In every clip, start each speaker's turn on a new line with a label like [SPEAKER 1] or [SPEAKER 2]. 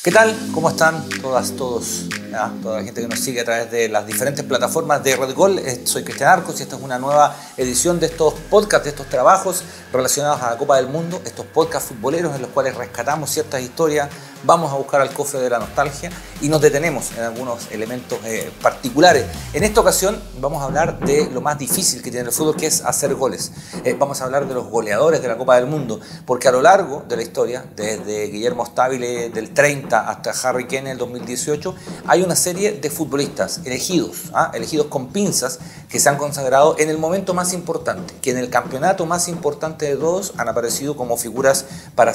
[SPEAKER 1] ¿Qué tal? ¿Cómo están todas, todos? Toda la gente que nos sigue a través de las diferentes plataformas de Red Gol. Soy Cristian Arcos y esta es una nueva edición de estos podcasts, de estos trabajos relacionados a la Copa del Mundo, estos podcasts futboleros en los cuales rescatamos ciertas historias, vamos a buscar al cofre de la nostalgia y nos detenemos en algunos elementos particulares. En esta ocasión vamos a hablar de lo más difícil que tiene el fútbol, que es hacer goles. Vamos a hablar de los goleadores de la Copa del Mundo, porque a lo largo de la historia, desde Guillermo Stabile del 30 hasta Harry Kane en el 2018, hay una serie de futbolistas elegidos con pinzas, que se han consagrado en el momento más importante, que en el campeonato más importante de todos han aparecido como figuras para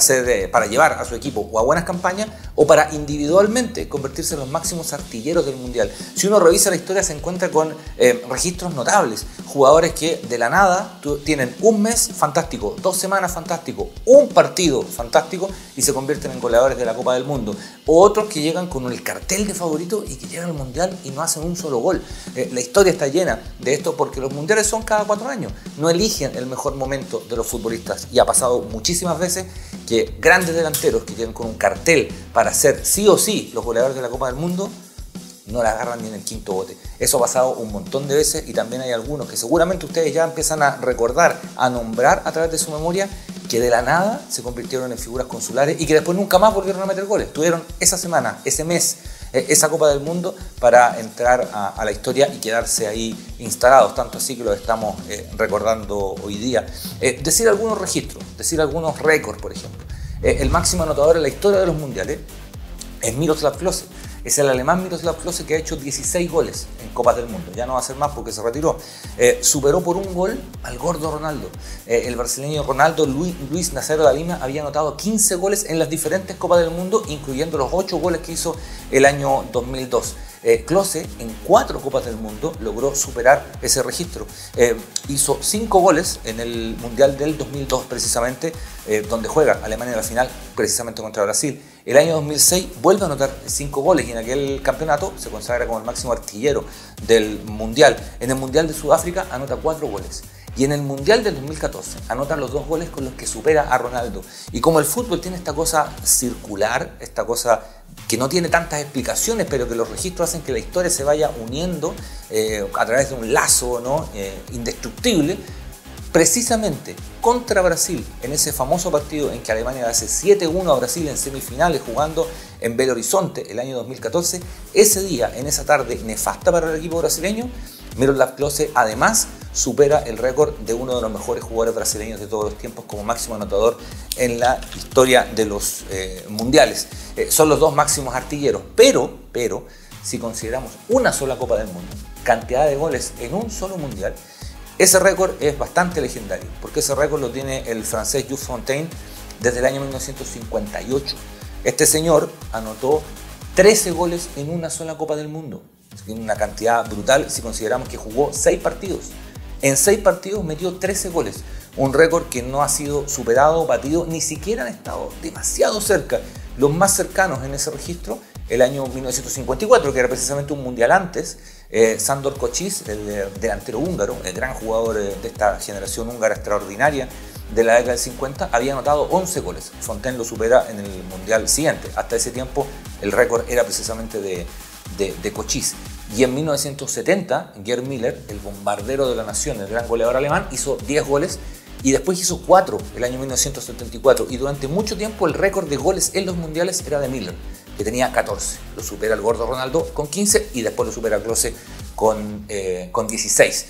[SPEAKER 1] llevar a su equipo o a buenas campañas o para individualmente convertirse en los máximos artilleros del Mundial. Si uno revisa la historia se encuentra con registros notables, jugadores que de la nada tienen un mes fantástico, 2 semanas fantástico, un partido fantástico y se convierten en goleadores de la Copa del Mundo. O otros que llegan con el cartel de favorito y que llegan al Mundial y no hacen un solo gol. La historia está llena de esto porque los Mundiales son cada 4 años. No eligen el mejor momento de los futbolistas y ha pasado muchísimas veces que grandes delanteros que llegan con un cartel para ser sí o sí los goleadores de la Copa del Mundo no la agarran ni en el quinto bote. Eso ha pasado un montón de veces y también hay algunos que seguramente ustedes ya empiezan a recordar, a nombrar a través de su memoria, que de la nada se convirtieron en figuras consulares y que después nunca más volvieron a meter goles. Tuvieron esa semana, ese mes, esa Copa del Mundo para entrar a la historia y quedarse ahí instalados, tanto así que lo estamos recordando hoy día. Decir algunos registros, decir algunos récords, por ejemplo. El máximo anotador en la historia de los mundiales es Miroslav Klose. Es el alemán Miroslav Klose, que ha hecho 16 goles en Copas del Mundo. Ya no va a ser más porque se retiró. Superó por un gol al gordo Ronaldo. El brasileño Ronaldo Luis Nazário da Lima había anotado 15 goles en las diferentes Copas del Mundo, incluyendo los 8 goles que hizo el año 2002. Klose en 4 Copas del Mundo logró superar ese registro. Hizo 5 goles en el Mundial del 2002 precisamente, donde juega Alemania en la final precisamente contra Brasil. El año 2006 vuelve a anotar 5 goles y en aquel campeonato se consagra como el máximo artillero del Mundial. En el Mundial de Sudáfrica anota 4 goles. Y en el Mundial del 2014 anota los 2 goles con los que supera a Ronaldo. Y como el fútbol tiene esta cosa circular, esta cosa que no tiene tantas explicaciones, pero que los registros hacen que la historia se vaya uniendo a través de un lazo, ¿no? Indestructible, precisamente contra Brasil, en ese famoso partido en que Alemania hace 7-1 a Brasil en semifinales jugando en Belo Horizonte el año 2014, ese día, en esa tarde nefasta para el equipo brasileño, Miroslav Klose además supera el récord de uno de los mejores jugadores brasileños de todos los tiempos como máximo anotador en la historia de los mundiales. Son los 2 máximos artilleros, pero si consideramos una sola Copa del Mundo, cantidad de goles en un solo mundial, ese récord es bastante legendario, porque ese récord lo tiene el francés Jules Fontaine desde el año 1958. Este señor anotó 13 goles en una sola Copa del Mundo. Es una cantidad brutal si consideramos que jugó 6 partidos. En 6 partidos metió 13 goles. Un récord que no ha sido superado, batido, ni siquiera han estado demasiado cerca. Los más cercanos en ese registro, el año 1954, que era precisamente un mundial antes, Sándor Kocsis, el delantero húngaro, el gran jugador de esta generación húngara extraordinaria de la década del 50, había anotado 11 goles. Fontaine lo supera en el mundial siguiente. Hasta ese tiempo el récord era precisamente de Kocsis. Y en 1970, Gerd Müller, el bombardero de la nación, el gran goleador alemán, hizo 10 goles y después hizo 4 el año 1974. Y durante mucho tiempo el récord de goles en los mundiales era de Müller, que tenía 14. Lo supera el gordo Ronaldo con 15 y después lo supera Klose con 16.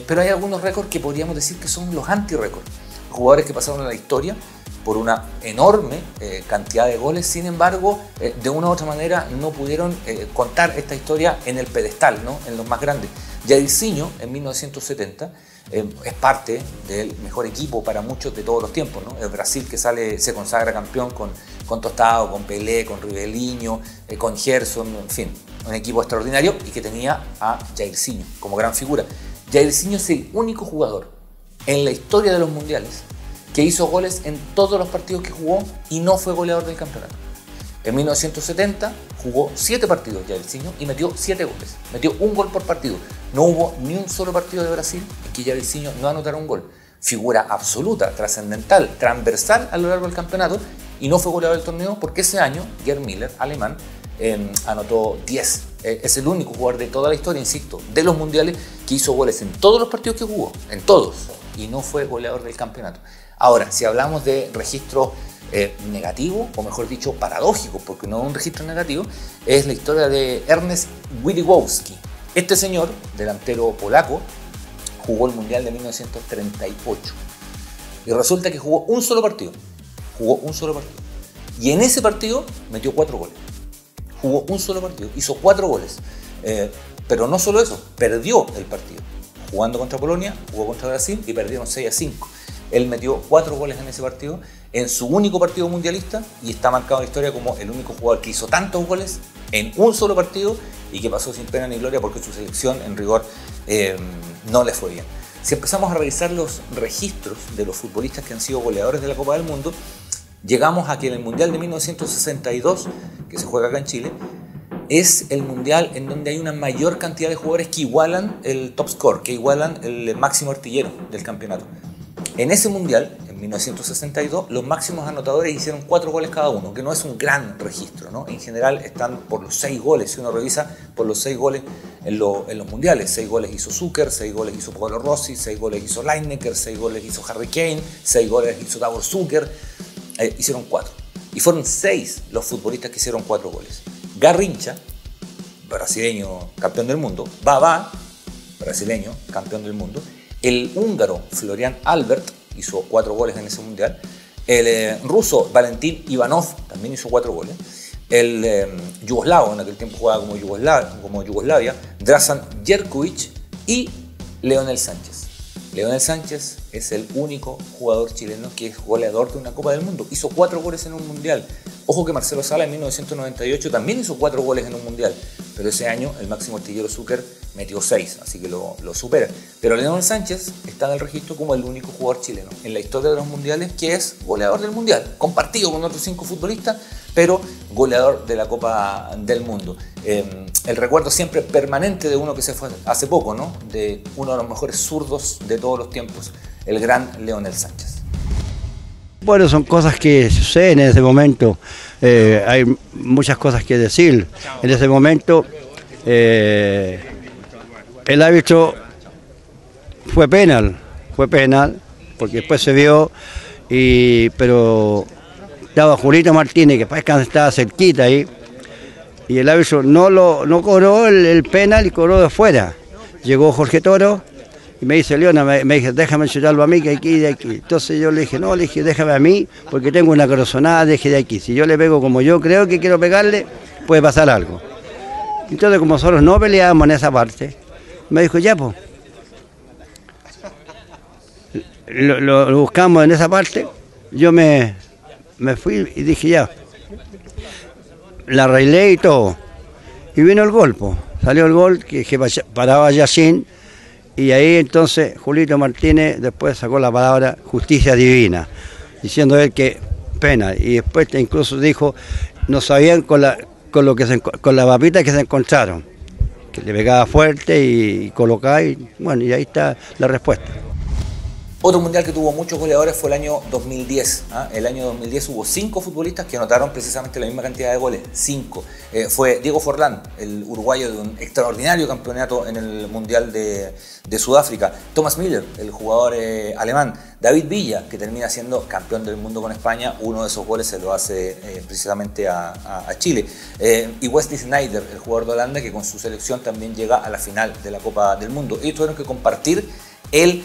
[SPEAKER 1] Pero hay algunos récords que podríamos decir que son los anti-récords. Jugadores que pasaron a la historia por una enorme cantidad de goles, sin embargo, de una u otra manera no pudieron contar esta historia en el pedestal, ¿no? En los más grandes. Jairzinho, en 1970, es parte del mejor equipo para muchos de todos los tiempos, ¿no? El Brasil que se consagra campeón con Tostado, con Pelé, con Riveliño, con Gerson, en fin, un equipo extraordinario y que tenía a Jairzinho como gran figura. Jairzinho es el único jugador en la historia de los mundiales que hizo goles en todos los partidos que jugó y no fue goleador del campeonato. En 1970 jugó 7 partidos Jairzinho y metió 7 goles. Metió un gol por partido. No hubo ni un solo partido de Brasil en que Jairzinho no anotara un gol. Figura absoluta, trascendental, transversal a lo largo del campeonato y no fue goleador del torneo porque ese año Gerd Müller, alemán, anotó 10. Es el único jugador de toda la historia, insisto, de los mundiales que hizo goles en todos los partidos que jugó, en todos, y no fue goleador del campeonato. Ahora, si hablamos de registros negativos, o mejor dicho, paradójicos, porque no es un registro negativo, es la historia de Ernest Wiligowski. Este señor, delantero polaco, jugó el Mundial de 1938. Y resulta que jugó un solo partido. Y en ese partido metió 4 goles. Jugó un solo partido, hizo 4 goles. Pero no solo eso, perdió el partido. Jugando contra Polonia, jugó contra Brasil y perdieron 6-5. Él metió 4 goles en ese partido, en su único partido mundialista, y está marcado en la historia como el único jugador que hizo tantos goles en un solo partido y que pasó sin pena ni gloria porque su selección, en rigor, no le fue bien. Si empezamos a revisar los registros de los futbolistas que han sido goleadores de la Copa del Mundo, llegamos a que en el Mundial de 1962, que se juega acá en Chile, es el mundial en donde hay una mayor cantidad de jugadores que igualan el top score, que igualan el máximo artillero del campeonato. En ese mundial, en 1962, los máximos anotadores hicieron 4 goles cada uno, que no es un gran registro, ¿no? En general están por los 6 goles, si uno revisa por los 6 goles en los mundiales. 6 goles hizo Zucker, 6 goles hizo Paolo Rossi, 6 goles hizo Lineker, 6 goles hizo Harry Kane, 6 goles hizo Davor Zucker, hicieron 4. Y fueron 6 los futbolistas que hicieron 4 goles. Garrincha, brasileño campeón del mundo, Baba, brasileño campeón del mundo, el húngaro Florian Albert hizo 4 goles en ese mundial, el ruso Valentín Ivanov también hizo 4 goles, el yugoslavo, en aquel tiempo jugaba como Yugoslavia, Dražan Jerković y Leonel Sánchez. Leonel Sánchez es el único jugador chileno que es goleador de una Copa del Mundo. Hizo 4 goles en un mundial. Ojo que Marcelo Sala en 1998 también hizo 4 goles en un mundial, pero ese año el máximo artillero Zucker metió 6, así que lo supera. Pero Leonel Sánchez está en el registro como el único jugador chileno en la historia de los mundiales que es goleador del mundial, compartido con otros 5 futbolistas, pero goleador de la Copa del Mundo. El recuerdo siempre permanente de uno que se fue hace poco, ¿no? De uno de los mejores zurdos de todos los tiempos, el gran Leonel Sánchez.
[SPEAKER 2] Bueno, son cosas que suceden en ese momento, hay muchas cosas que decir. En ese momento el árbitro fue penal, porque después se vio, pero estaba Julito Martínez, que parece que estaba cerquita ahí, y el árbitro no cobró el penal y cobró de fuera. Llegó Jorge Toro y me dice, Leona, me dice, déjame enchutarlo a mí, que aquí de aquí. Entonces yo le dije, no, déjame a mí, porque tengo una corazonada, deje de aquí. Si yo le pego como yo creo que quiero pegarle, puede pasar algo. Entonces, como nosotros no peleábamos en esa parte, me dijo, ya, pues, lo buscamos en esa parte. Yo me fui y dije, ya, la arreglé y todo. Y vino el gol, pues. Salió el gol, que paraba Yacine. Y ahí entonces Julito Martínez después sacó la palabra justicia divina, diciendo él que pena. Y después incluso dijo, no sabían con la papita que se encontraron, que le pegaba fuerte y colocaba, y bueno, y ahí está la respuesta.
[SPEAKER 1] Otro mundial que tuvo muchos goleadores fue el año 2010. El año 2010 hubo 5 futbolistas que anotaron precisamente la misma cantidad de goles. 5. Fue Diego Forlán, el uruguayo de un extraordinario campeonato en el Mundial de Sudáfrica. Thomas Müller, el jugador alemán. David Villa, que termina siendo campeón del mundo con España. Uno de esos goles se lo hace precisamente a Chile. Y Wesley Sneijder, el jugador de Holanda, que con su selección también llega a la final de la Copa del Mundo. Ellos tuvieron que compartir el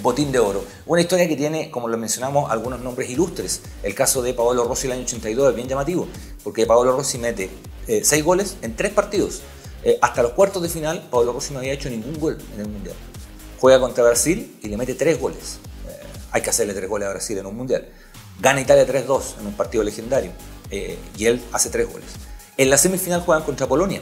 [SPEAKER 1] botín de oro. Una historia que tiene, como lo mencionamos, algunos nombres ilustres. El caso de Paolo Rossi el año 82 es bien llamativo, porque Paolo Rossi mete 6 goles en 3 partidos. Hasta los cuartos de final, Paolo Rossi no había hecho ningún gol en el Mundial. Juega contra Brasil y le mete 3 goles. Hay que hacerle 3 goles a Brasil en un Mundial. Gana Italia 3-2 en un partido legendario, y él hace 3 goles. En la semifinal juegan contra Polonia.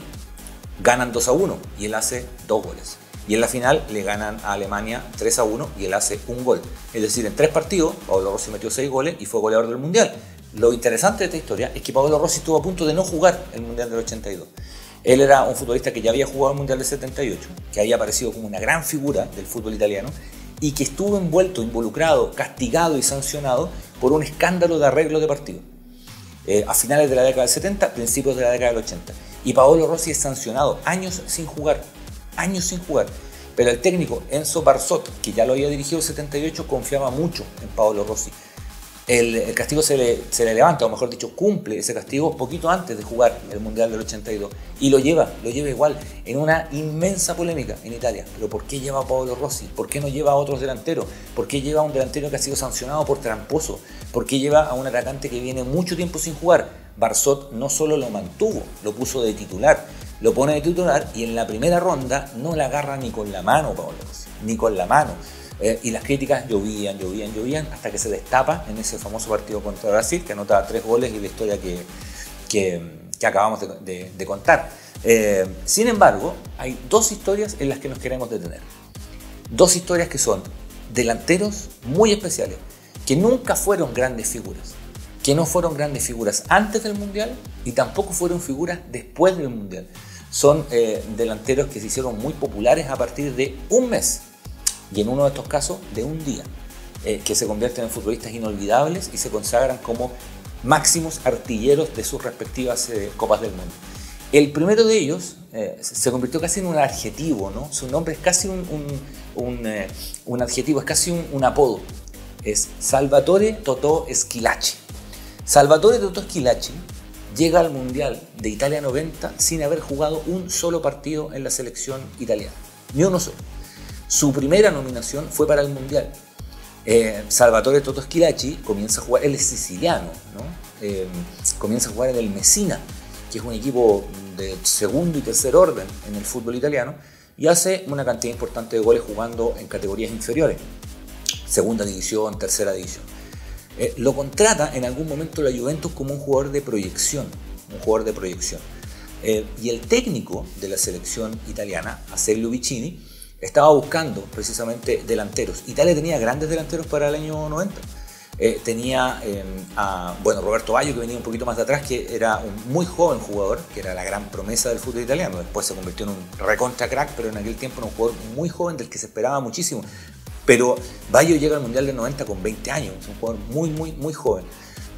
[SPEAKER 1] Ganan 2-1 y él hace 2 goles. Y en la final le ganan a Alemania 3-1 y él hace 1 gol. Es decir, en 3 partidos, Paolo Rossi metió 6 goles y fue goleador del Mundial. Lo interesante de esta historia es que Paolo Rossi estuvo a punto de no jugar el Mundial del 82. Él era un futbolista que ya había jugado el Mundial del 78, que había aparecido como una gran figura del fútbol italiano y que estuvo involucrado, castigado y sancionado por un escándalo de arreglo de partido. A finales de la década del 70, principios de la década del 80. Y Paolo Rossi es sancionado, años sin jugar. Pero el técnico Enzo Barzot, que ya lo había dirigido el 78, confiaba mucho en Paolo Rossi. El castigo se le levanta, o mejor dicho, cumple ese castigo poquito antes de jugar el Mundial del 82. Y lo lleva igual, en una inmensa polémica en Italia. Pero ¿por qué lleva a Paolo Rossi? ¿Por qué no lleva a otros delanteros? ¿Por qué lleva a un delantero que ha sido sancionado por tramposo? ¿Por qué lleva a un atacante que viene mucho tiempo sin jugar? Barzot no solo lo mantuvo, lo puso de titular. Lo pone de titular y en la primera ronda no la agarra ni con la mano Paolo Rossi, ni con la mano. Y las críticas llovían hasta que se destapa en ese famoso partido contra Brasil, que anota 3 goles y la historia que acabamos de contar. Sin embargo, hay 2 historias en las que nos queremos detener. 2 historias que son delanteros muy especiales, que nunca fueron grandes figuras, que no fueron grandes figuras antes del Mundial y tampoco fueron figuras después del Mundial. Son delanteros que se hicieron muy populares a partir de un mes. Y en uno de estos casos, de un día, que se convierten en futbolistas inolvidables y se consagran como máximos artilleros de sus respectivas Copas del Mundo. El primero de ellos se convirtió casi en un adjetivo, ¿no? Su nombre es casi un adjetivo, es casi un apodo. Es Salvatore Totò Schillaci. Salvatore Totò Schillaci llega al Mundial de Italia 90 sin haber jugado un solo partido en la selección italiana, ni uno solo. Su primera nominación fue para el Mundial. Salvatore Totò Schillaci comienza a jugar, él es siciliano, ¿no? Comienza a jugar en el Messina, que es un equipo de segundo y tercer orden en el fútbol italiano, y hace una cantidad importante de goles jugando en categorías inferiores, segunda división, tercera división. Lo contrata en algún momento la Juventus como un jugador de proyección, y el técnico de la selección italiana, Aselio Vicini, estaba buscando precisamente delanteros. Italia tenía grandes delanteros para el año 90. Tenía a Roberto Baggio, que venía un poquito más de atrás, que era un muy joven jugador, que era la gran promesa del fútbol italiano. Después se convirtió en un recontra crack, pero en aquel tiempo era un jugador muy joven del que se esperaba muchísimo. Pero Baggio llega al Mundial del 90 con 20 años, es un jugador muy joven.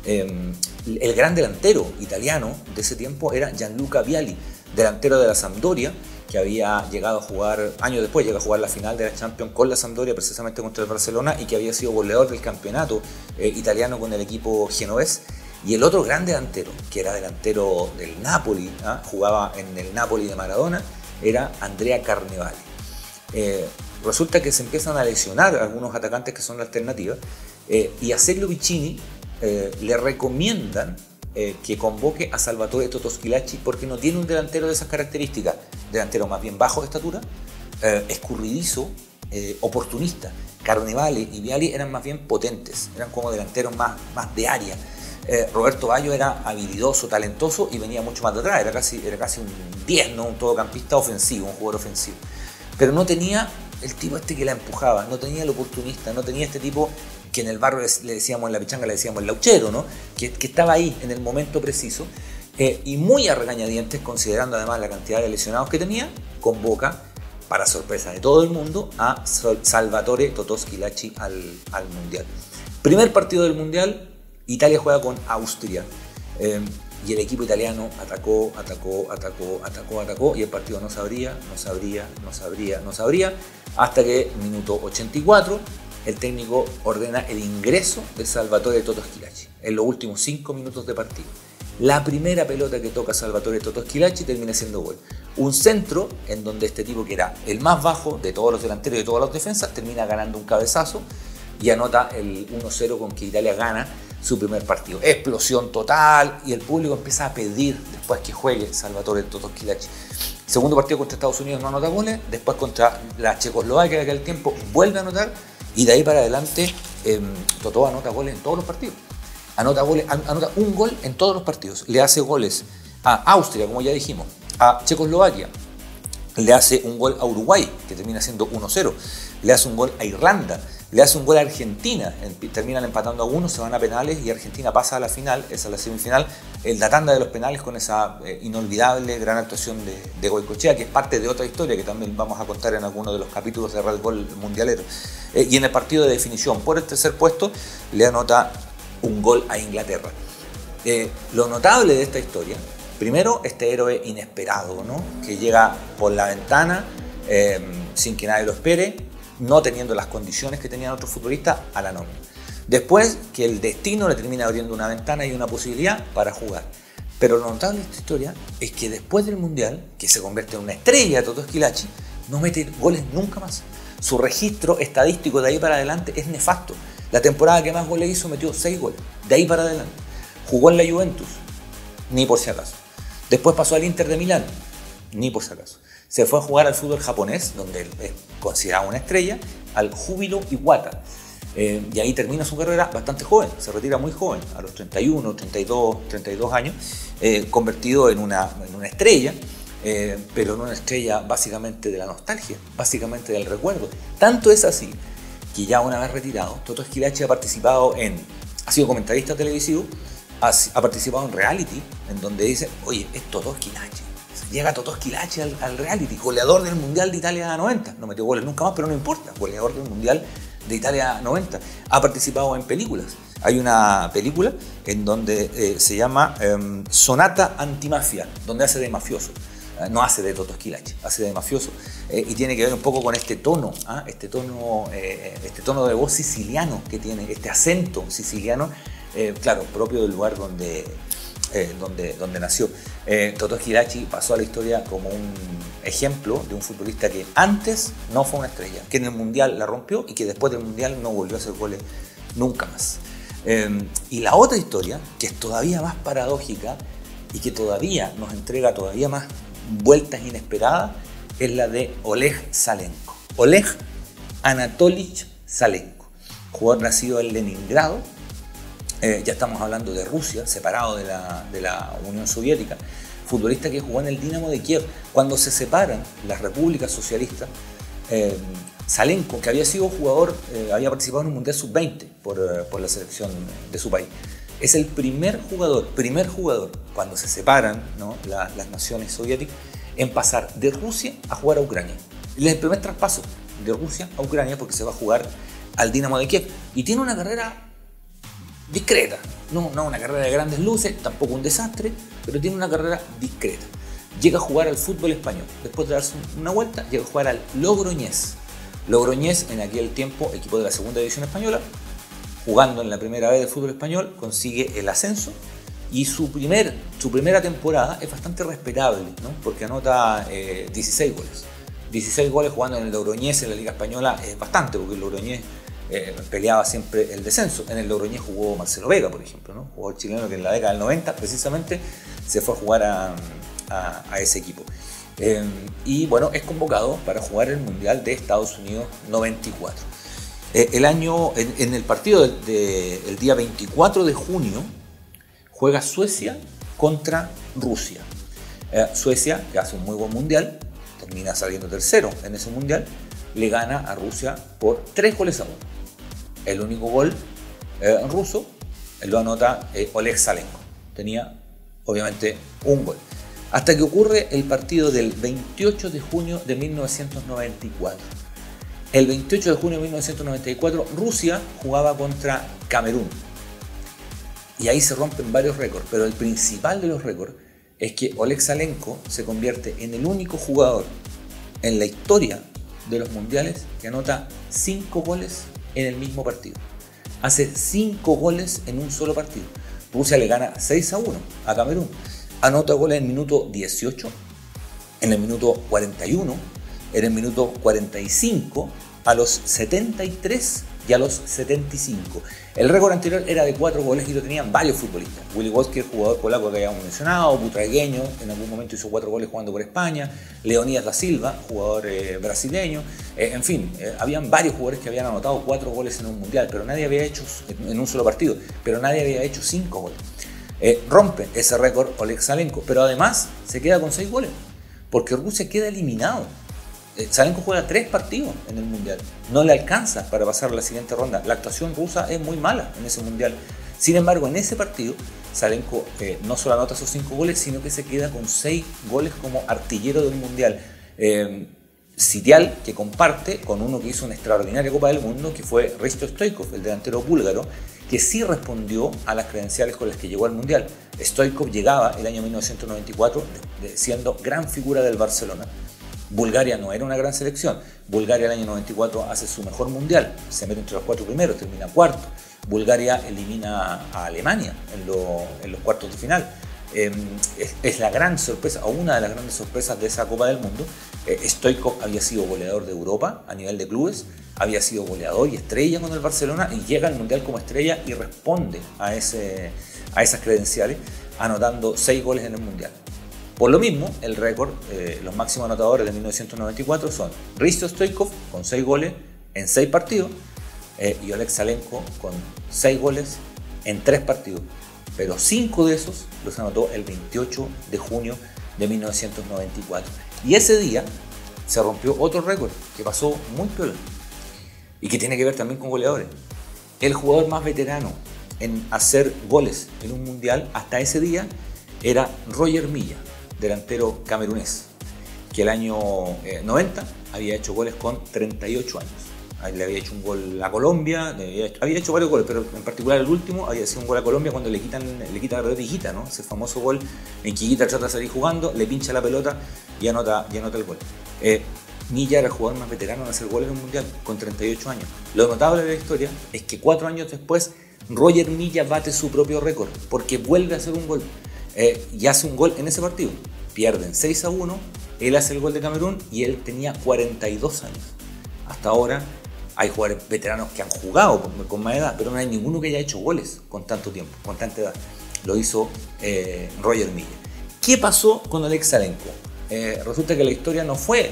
[SPEAKER 1] El gran delantero italiano de ese tiempo era Gianluca Vialli, delantero de la Sampdoria, que había llegado a jugar, años después, llega a jugar la final de la Champions con la Sampdoria, precisamente contra el Barcelona, y que había sido goleador del campeonato italiano con el equipo genovés. Y el otro gran delantero, que era delantero del Napoli, jugaba en el Napoli de Maradona, era Andrea Carnevale. Resulta que se empiezan a lesionar algunos atacantes que son la alternativa, y a Sergio Vicini le recomiendan que convoque a Salvatore Totò Schillaci porque no tiene un delantero de esas características, delantero más bien bajo de estatura, escurridizo, oportunista. Carnevale y Vialli eran más bien potentes, eran como delanteros más de área. Roberto Baggio era habilidoso, talentoso y venía mucho más de atrás, era casi un 10, ¿no? Un todocampista ofensivo, un jugador ofensivo. Pero no tenía el tipo este que la empujaba, no tenía el oportunista, no tenía este tipo que en el barrio le decíamos, en la pichanga le decíamos el lauchero, ¿no? Que estaba ahí en el momento preciso, y muy a regañadientes, considerando además la cantidad de lesionados que tenía, convoca, para sorpresa de todo el mundo, a Salvatore Totò Schillaci al Mundial. Primer partido del Mundial, Italia juega con Austria, y el equipo italiano atacó, y el partido no se abría, hasta que minuto 84, el técnico ordena el ingreso de Salvatore Totò Schillaci en los últimos 5 minutos de partido. La primera pelota que toca Salvatore Totò Schillaci termina siendo gol. Un centro en donde este tipo, que era el más bajo de todos los delanteros y de todas las defensas, termina ganando un cabezazo y anota el 1-0 con que Italia gana su primer partido. Explosión total, y el público empieza a pedir después que juegue Salvatore Totò Schillaci. Segundo partido contra Estados Unidos no anota goles, después contra la Checoslovaquia de aquel tiempo vuelve a anotar, y de ahí para adelante Totò anota goles en todos los partidos. Anota un gol en todos los partidos. Le hace goles a Austria, como ya dijimos, a Checoslovaquia, le hace un gol a Uruguay, que termina siendo 1-0, le hace un gol a Irlanda, le hace un gol a Argentina, terminan empatando a 1, se van a penales y Argentina pasa a la final, esa es la semifinal, en la tanda de los penales, con esa inolvidable gran actuación de Goicoechea, que es parte de otra historia que también vamos a contar en alguno de los capítulos de Red Gol Mundialero. Y en el partido de definición por el tercer puesto le anota un gol a Inglaterra. Lo notable de esta historia, primero, este héroe inesperado, ¿no? Que llega por la ventana sin que nadie lo espere, no teniendo las condiciones que tenían otros futbolistas a la nómina. Después, que el destino le termina abriendo una ventana y una posibilidad para jugar. Pero lo notable de esta historia es que después del Mundial, que se convierte en una estrella, Totò Schillaci, no mete goles nunca más. Su registro estadístico de ahí para adelante es nefasto. La temporada que más goles hizo metió 6 goles, de ahí para adelante. Jugó en la Juventus, ni por si acaso. Después pasó al Inter de Milán, ni por si acaso. Se fue a jugar al fútbol japonés, donde él es considerado una estrella, al Júbilo Iwata. Y ahí termina su carrera bastante joven, se retira muy joven, a los 31, 32 años, convertido en una estrella, pero en una estrella básicamente de la nostalgia, básicamente del recuerdo. Tanto es así que ya una vez retirado, Totò Schillaci ha sido comentarista televisivo, ha participado en reality, en donde dice, oye, es Totò Schillaci. Llega Totò Schillaci al reality, goleador del Mundial de Italia 90. No metió goles nunca más, pero no importa, goleador del Mundial de Italia 90. Ha participado en películas. Hay una película en donde se llama Sonata Antimafia, donde hace de mafioso. No hace de Totò Schillaci, hace de mafioso. Y tiene que ver un poco con este tono de voz siciliano que tiene, este acento siciliano, claro, propio del lugar donde nació. Totò Schillaci pasó a la historia como un ejemplo de un futbolista que antes no fue una estrella, que en el Mundial la rompió y que después del Mundial no volvió a hacer goles nunca más. Y la otra historia, que es todavía más paradójica y que todavía nos entrega todavía más vueltas inesperadas, es la de Oleg Salenko. Oleg Anatolich Salenko, jugador nacido en Leningrado. Ya estamos hablando de Rusia, separado de la Unión Soviética, futbolista que jugó en el Dinamo de Kiev. Cuando se separan las repúblicas socialistas, Salenko, que había sido jugador, había participado en un Mundial Sub-20 por la selección de su país, es el primer jugador, cuando se separan, ¿no?, las naciones soviéticas, en pasar de Rusia a jugar a Ucrania. Es el primer traspaso de Rusia a Ucrania porque se va a jugar al Dinamo de Kiev. Y tiene una carrera discreta, no una carrera de grandes luces, tampoco un desastre, pero tiene una carrera discreta. Llega a jugar al fútbol español, después de darse una vuelta, llega a jugar al Logroñés. Logroñés, en aquel tiempo, equipo de la segunda división española, jugando en la primera vez del fútbol español, consigue el ascenso y su primera temporada es bastante respetable, ¿no?, porque anota 16 goles. 16 goles jugando en el Logroñés en la Liga Española es bastante, porque el Logroñés peleaba siempre el descenso. En el Logroñés jugó Marcelo Vega, por ejemplo, ¿no?, jugador chileno que en la década del 90 precisamente se fue a jugar a ese equipo. Y bueno, es convocado para jugar el Mundial de Estados Unidos 94. En el partido del día 24 de junio juega Suecia contra Rusia. Suecia, que hace un muy buen Mundial, termina saliendo tercero en ese Mundial, le gana a Rusia por 3-1. El único gol ruso lo anota Oleg Salenko. Tenía, obviamente, un gol. Hasta que ocurre el partido del 28 de junio de 1994. El 28 de junio de 1994, Rusia jugaba contra Camerún. Y ahí se rompen varios récords, pero el principal de los récords es que Oleg Salenko se convierte en el único jugador en la historia de los mundiales que anota 5 goles en el mismo partido. Hace 5 goles en un solo partido. Rusia le gana 6-1 a Camerún. Anota goles en el minuto 18, en el minuto 41, en el minuto 45, a los 73 y a los 75. El récord anterior era de 4 goles y lo tenían varios futbolistas. Willy Wojcik, jugador polaco que habíamos mencionado, butragueño, en algún momento hizo 4 goles jugando por España, Leonidas da Silva, jugador brasileño, en fin, habían varios jugadores que habían anotado 4 goles en un mundial, pero nadie había hecho, en un solo partido, pero nadie había hecho 5 goles. Rompe ese récord Oleg Salenko, pero además se queda con 6 goles, porque Rusia queda eliminado. Salenko juega 3 partidos en el Mundial, no le alcanza para pasar a la siguiente ronda. La actuación rusa es muy mala en ese Mundial. Sin embargo, en ese partido, Salenko no solo anota esos 5 goles, sino que se queda con 6 goles como artillero del Mundial. Sitial, que comparte con uno que hizo una extraordinaria Copa del Mundo, que fue Hristo Stoichkov, el delantero búlgaro, que sí respondió a las credenciales con las que llegó al Mundial. Stoichkov llegaba el año 1994 siendo gran figura del Barcelona. Bulgaria no era una gran selección. Bulgaria el año 94 hace su mejor Mundial, se mete entre los 4 primeros, termina cuarto. Bulgaria elimina a Alemania en los cuartos de final. Es la gran sorpresa, o una de las grandes sorpresas de esa Copa del Mundo. Stoichkov había sido goleador de Europa a nivel de clubes, había sido goleador y estrella con el Barcelona, y llega al Mundial como estrella y responde a esas credenciales, anotando 6 goles en el Mundial. Por lo mismo, el récord, los máximos anotadores de 1994 son Hristo Stoichkov con 6 goles en 6 partidos y Oleg Salenko con 6 goles en 3 partidos. Pero 5 de esos los anotó el 28 de junio de 1994. Y ese día se rompió otro récord que pasó muy piola y que tiene que ver también con goleadores. El jugador más veterano en hacer goles en un mundial hasta ese día era Roger Milla, delantero camerunés, que el año 90 había hecho goles con 38 años. Le había hecho un gol a Colombia, había hecho varios goles, pero en particular el último había sido un gol a Colombia cuando le quita la pelota a Higuita, ¿no? Ese famoso gol en que Higuita trata de salir jugando, le pincha la pelota y anota el gol. Milla era el jugador más veterano en hacer goles en un mundial, con 38 años. Lo notable de la historia es que 4 años después, Roger Milla bate su propio récord, porque vuelve a hacer un gol. Y hace un gol en ese partido. Pierden 6-1, él hace el gol de Camerún y él tenía 42 años. Hasta ahora hay jugadores veteranos que han jugado con más edad, pero no hay ninguno que haya hecho goles con tanto tiempo, con tanta edad. Lo hizo Roger Milla. ¿Qué pasó con Oleg Salenko? Resulta que la historia no fue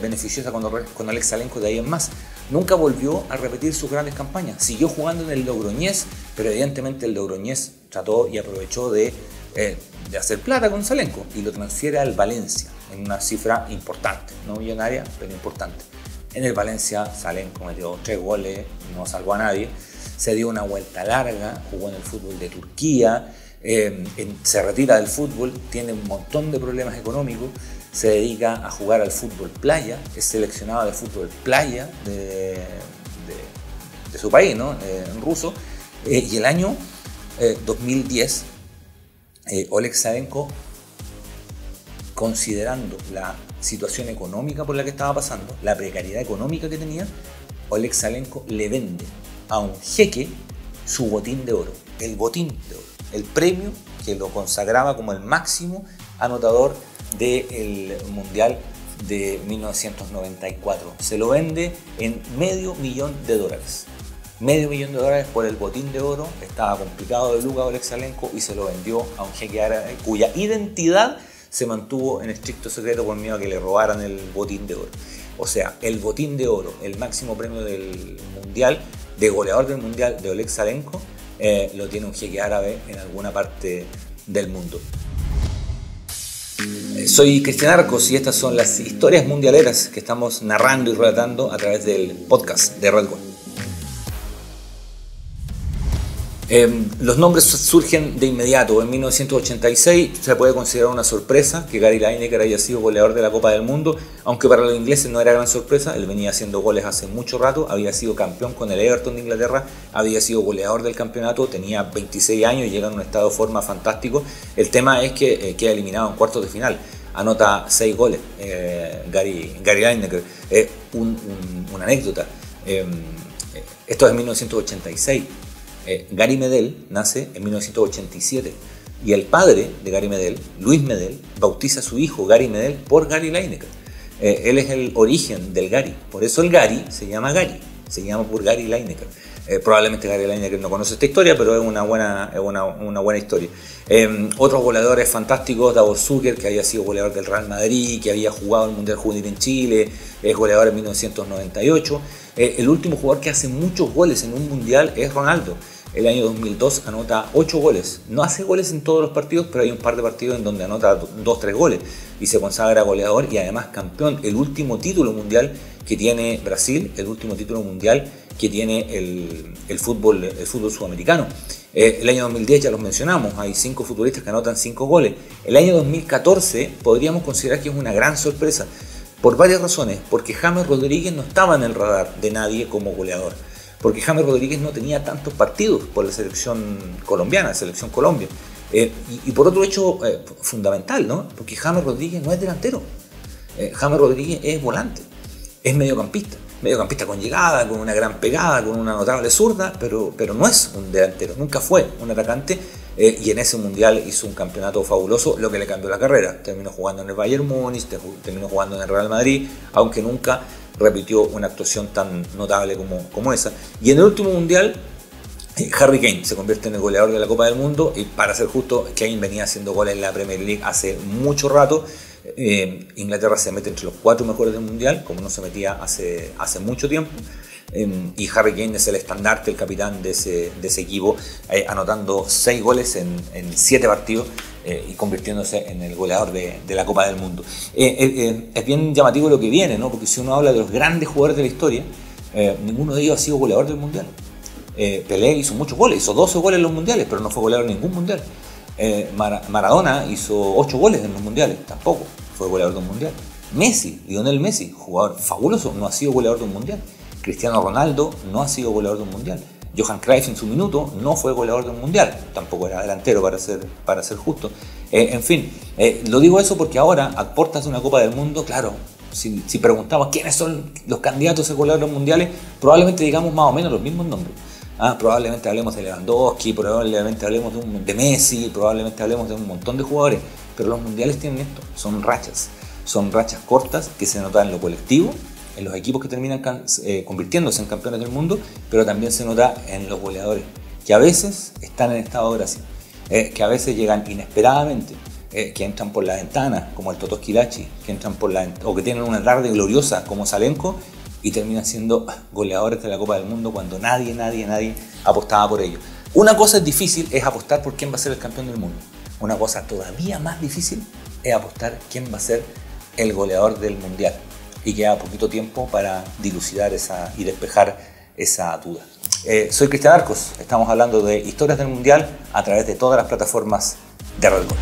[SPEAKER 1] beneficiosa con Oleg Salenko de ahí en más. Nunca volvió a repetir sus grandes campañas. Siguió jugando en el Logroñés, pero evidentemente el Logroñés trató y aprovechó de hacer plata con Salenko y lo transfiere al Valencia en una cifra importante, no millonaria, pero importante. En el Valencia Salenko metió 3 goles, no salvó a nadie, se dio una vuelta larga, jugó en el fútbol de Turquía, se retira del fútbol, tiene un montón de problemas económicos, se dedica a jugar al fútbol playa, es seleccionado de fútbol playa de su país, ¿no? Ruso, y el año 2010 Oleg Salenko, considerando la situación económica por la que estaba pasando, la precariedad económica que tenía, Oleg Salenko le vende a un jeque su botín de oro, el botín de oro, el premio que lo consagraba como el máximo anotador del Mundial de 1994. Se lo vende en $500,000. $500,000 por el botín de oro. Estaba complicado de Luka Oleg Salenko y se lo vendió a un jeque árabe cuya identidad se mantuvo en estricto secreto por miedo a que le robaran el botín de oro. O sea, el botín de oro, el máximo premio del mundial, de goleador del mundial de Oleg Salenko, lo tiene un jeque árabe en alguna parte del mundo. Soy Cristian Arcos y estas son las historias mundialeras que estamos narrando y relatando a través del podcast de Red Gol. Los nombres surgen de inmediato. En 1986 se puede considerar una sorpresa que Gary Lineker haya sido goleador de la Copa del Mundo, aunque para los ingleses no era gran sorpresa. Él venía haciendo goles hace mucho rato, había sido campeón con el Everton de Inglaterra, había sido goleador del campeonato, tenía 26 años y llega en un estado de forma fantástico. El tema es que queda eliminado en cuartos de final. Anota 6 goles Gary Lineker. Una anécdota. Esto es en 1986. Gary Medel nace en 1987 y el padre de Gary Medel, Luis Medel, bautiza a su hijo Gary Medel por Gary Lineker. Él es el origen del Gary, por eso el Gary, se llama por Gary Lineker. Probablemente Gary Lineker no conoce esta historia, pero es una buena historia. Otros goleadores fantásticos, Davor Zucker, que había sido goleador del Real Madrid, que había jugado el Mundial Juvenil en Chile, es goleador en 1998. El último jugador que hace muchos goles en un Mundial es Ronaldo. El año 2002 anota 8 goles. No hace goles en todos los partidos, pero hay un par de partidos en donde anota 2-3 goles y se consagra goleador y además campeón. El último título mundial que tiene Brasil, el último título mundial que tiene el fútbol sudamericano. El año 2010 ya los mencionamos, hay 5 futbolistas que anotan 5 goles. El año 2014 podríamos considerar que es una gran sorpresa por varias razones, porque James Rodríguez no estaba en el radar de nadie como goleador. porque James Rodríguez no tenía tantos partidos por la selección colombiana, la selección Colombia. Y por otro hecho fundamental, ¿no? Porque James Rodríguez no es delantero. James Rodríguez es volante, es mediocampista con llegada, con una gran pegada, con una notable zurda, pero no es un delantero, nunca fue un atacante. Y en ese mundial hizo un campeonato fabuloso, lo que le cambió la carrera. Terminó jugando en el Bayern Múnich, terminó jugando en el Real Madrid, aunque nunca repitió una actuación tan notable como esa. Y en el último mundial, Harry Kane se convierte en el goleador de la Copa del Mundo, y para ser justo, Kane venía haciendo goles en la Premier League hace mucho rato. Inglaterra se mete entre los 4 mejores del mundial, como no se metía hace mucho tiempo. Y Harry Kane es el estandarte, el capitán de ese equipo, anotando 6 goles en 7 partidos y convirtiéndose en el goleador de la Copa del Mundo. Es bien llamativo lo que viene, ¿no? Porque si uno habla de los grandes jugadores de la historia, ninguno de ellos ha sido goleador del mundial. Pelé hizo muchos goles, hizo 12 goles en los mundiales, pero no fue goleador en ningún mundial. Maradona hizo 8 goles en los mundiales, tampoco fue goleador de un mundial. Lionel Messi, jugador fabuloso, no ha sido goleador de un mundial. Cristiano Ronaldo no ha sido goleador de un mundial. Johan Cruyff en su minuto no fue goleador de un mundial, tampoco era delantero para ser justo. En fin, lo digo eso porque ahora, a puertas de una Copa del Mundo, claro, si preguntamos quiénes son los candidatos a ser goleadores mundiales, probablemente digamos más o menos los mismos nombres. Probablemente hablemos de Lewandowski, probablemente hablemos de Messi, probablemente hablemos de un montón de jugadores, pero los mundiales tienen esto, son rachas cortas que se notan en lo colectivo, en los equipos que terminan convirtiéndose en campeones del mundo, pero también se nota en los goleadores, que a veces están en estado de gracia, que a veces llegan inesperadamente, que entran por la ventana, como el Totó Schillaci, o que tienen una tarde gloriosa, como Salenko, y terminan siendo goleadores de la Copa del Mundo cuando nadie apostaba por ello. Una cosa es difícil, es apostar por quién va a ser el campeón del mundo. Una cosa todavía más difícil es apostar quién va a ser el goleador del mundial. Y queda poquito tiempo para dilucidar y despejar esa duda. Soy Cristian Arcos, estamos hablando de historias del mundial a través de todas las plataformas de Red Gol.